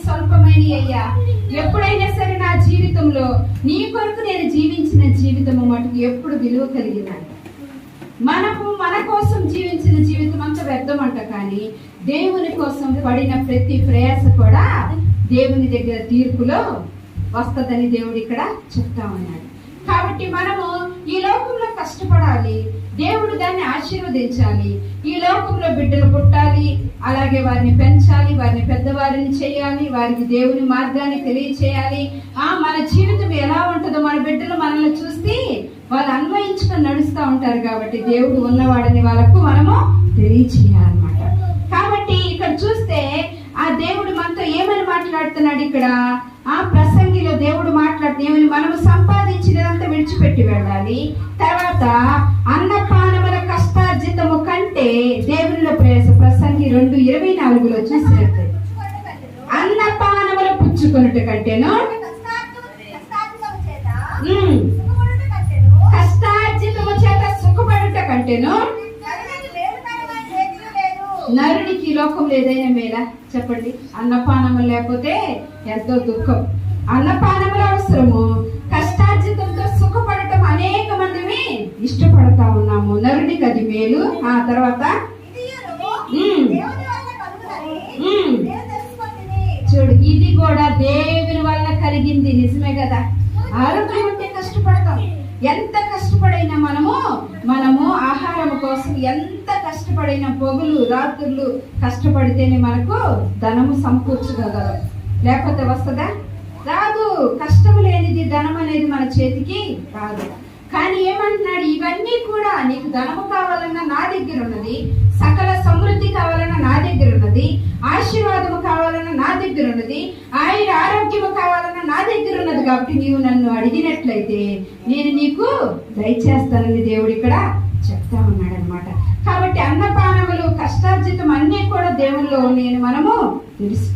స్వల్పమైన అయ్యా, ఎప్పుడైనా సరే నా జీవితంలో నీ కొరకు నేను జీవించిన జీవితము మటుకు ఎప్పుడు విలువ కలిగినాను. మన కోసం జీవించిన జీవితం అంతా వ్యర్థమంట, కానీ దేవుని కోసం పడిన ప్రతి ప్రయాస కూడా దేవుని దగ్గర తీర్పులో వస్తదని దేవుడు ఇక్కడ చెప్తా ఉన్నాడు. కాబట్టి మనము ఈ లోకంలో కష్టపడాలి, దేవుడు దాన్ని ఆశీర్వదించాలి. ఈ లోకంలో బిడ్డలు పుట్టాలి, అలాగే వారిని పెంచాలి, వారిని పెద్దవారిని చేయాలి, వారికి దేవుని మార్గాన్ని తెలియచేయాలి. మన జీవితం ఎలా ఉంటుందో మన బిడ్డలు మనల్ని చూస్తే వాళ్ళు అన్వయించుకొని నడుస్తూ ఉంటారు. కాబట్టి దేవుడు ఉన్నవాడని వాళ్ళకు మనము తెలియచేయాలన్నమాట. కాబట్టి ఇక్కడ చూస్తే ఆ దేవుడు మనతో ఏమని మాట్లాడుతున్నాడు ఇక్కడ ప్రసంగిలో దేవుడు మాట్లాడుతూ ఏమని, మనము సంపాదించినదంతా విడిచిపెట్టి వెళ్ళాలి. తర్వాత అన్నపానముల కష్టార్జితము కంటే దేవునిలో ప్రయాస. ప్రసంగి 2:24 చూసినట్టు అన్నపానములు పుచ్చుకొనుట కంటేను కష్టార్జితము చేత సుఖపడుట కంటేను నరునికి లోకంలో ఏదైనా మేలా చెప్పండి. అన్నపానములు లేకపోతే ఎంతో దుఃఖం. అన్నపానములు అవసరము, కష్టార్జితంతో సుఖపడటం అనేక మందిని ఇష్టపడతా ఉన్నాము. నరునికి అది మేలు. ఆ తర్వాత చూడు, ఇది కూడా దేవుని వల్ల కలిగింది. నిజమే కదా. ఆరోగ్యం ఉంటే కష్టపడతాం. ఎంత కష్టపడైనా మనము ఆహారం కోసం ఎంత కష్టపడినా పొగులు రాత్రులు కష్టపడితేనే మనకు ధనము సమకూర్చగలరు. లేకపోతే వస్తుందా? రాదు. కష్టం లేనిది ధనం అనేది మన చేతికి రాదు. కానీ ఏమంటున్నాడు, ఇవన్నీ కూడా నీకు ధనము కావాలన్నా నా దగ్గర ఉన్నది, సకల సమృద్ధి కావాలన్నా నా దగ్గర ఉన్నది, ఆశీర్వాదము కావాలన్నా నా దగ్గర ఉన్నది, ఆరోగ్యము కావాలన్నా నా దగ్గర ఉన్నది. కాబట్టి నీవు నన్ను అడిగినట్లయితే నేను నీకు దయచేస్తానని దేవుడు ఇక్కడ చెప్తా ఉన్నాడు అనమాట. కాబట్టి అన్నపానములు కష్టార్జితం అన్నీ కూడా దేవుల్లో నేను మనము తెలుసు.